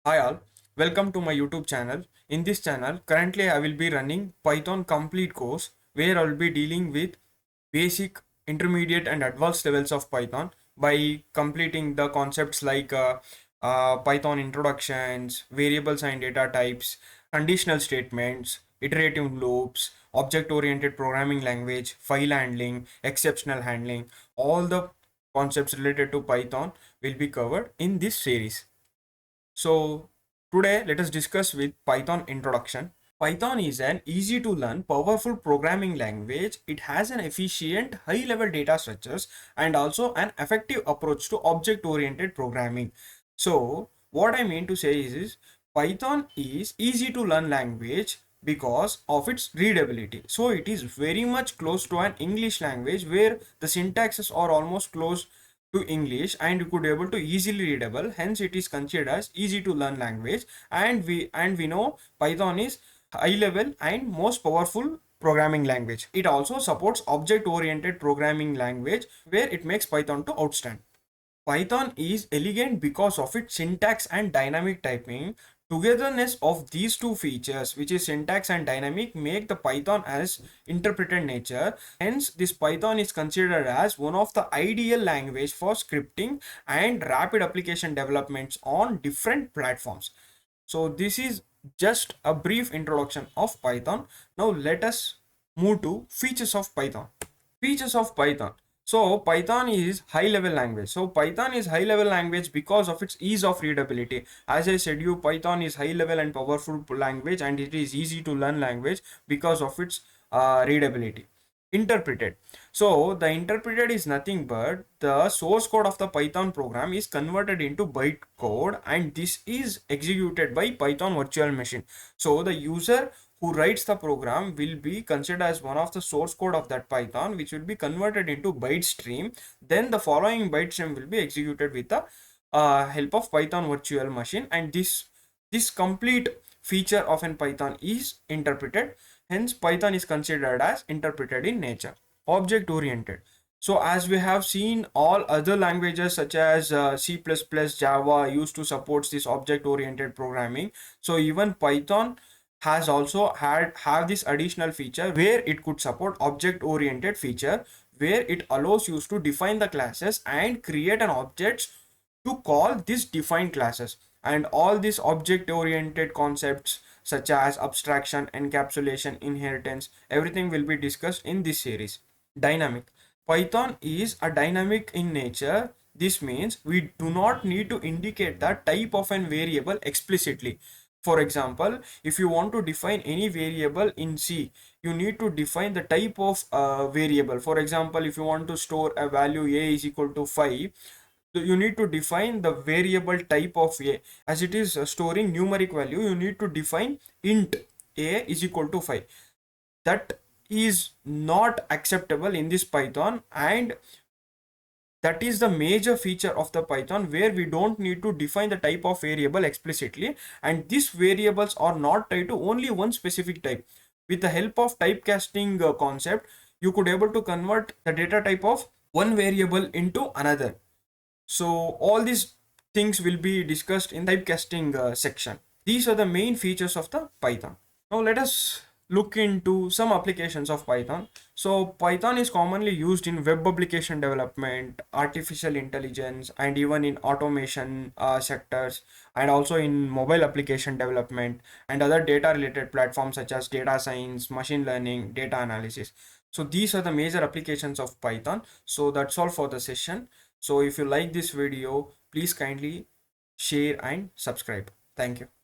Hi all, welcome to my YouTube channel. In this channel, currently I will be running Python complete course where I will be dealing with basic, intermediate and advanced levels of Python by completing the concepts like Python introductions, variables and data types, conditional statements, iterative loops, object-oriented programming language, file handling, exceptional handling. All the concepts related to Python will be covered in this series. So today let us discuss with Python introduction. Python is an easy to learn, powerful programming language. It has an efficient, high level data structures and also an effective approach to object oriented programming. So what I mean to say is Python is easy to learn language because of its readability. So it is very much close to an English language where the syntaxes are almost close to English and you could able to easily readable. Hence it is considered as easy to learn language, and we know Python is high level and most powerful programming language. It also supports object oriented programming language where it makes Python to outstand. Python is elegant because of its syntax and dynamic typing. Togetherness of these two features, which is syntax and dynamic, make the Python as interpreted nature. Hence, this Python is considered as one of the ideal language for scripting and rapid application developments on different platforms. So this is just a brief introduction of Python. Now let us move to features of Python. Features of Python. So Python is high level language. So Python is high level language because of its ease of readability. As I said you, Python is high level and powerful language, and it is easy to learn language because of its readability. Interpreted. So the interpreted is nothing but the source code of the Python program is converted into bytecode, and this is executed by Python virtual machine. So the user who writes the program will be considered as one of the source code of that Python, which will be converted into byte stream. Then the following byte stream will be executed with the help of Python virtual machine, and this complete feature of an Python is interpreted. Hence Python is considered as interpreted in nature. Object oriented. So as we have seen, all other languages such as C++, Java used to support this object oriented programming. So even Python has also have this additional feature where it could support object oriented feature, where it allows you to define the classes and create an object to call these defined classes. And all these object oriented concepts such as abstraction, encapsulation, inheritance, everything will be discussed in this series. Dynamic. Python is a dynamic in nature. This means we do not need to indicate the type of an variable explicitly. For example, if you want to define any variable in C, you need to define the type of variable. For example, if you want to store a value a is equal to 5, so you need to define the variable type of a. As it is storing numeric value, you need to define int a is equal to 5. That is not acceptable in this Python, and that is the major feature of the Python where we don't need to define the type of variable explicitly, and these variables are not tied to only one specific type. With the help of typecasting concept, you could able to convert the data type of one variable into another. So all these things will be discussed in typecasting section. These are the main features of the Python. Now let us look into some applications of Python. So Python is commonly used in web application development, artificial intelligence, and even in automation sectors, and also in mobile application development and other data related platforms such as data science, machine learning, data analysis. So these are the major applications of Python. So that's all for the session. So if you like this video, please kindly share and subscribe. Thank you.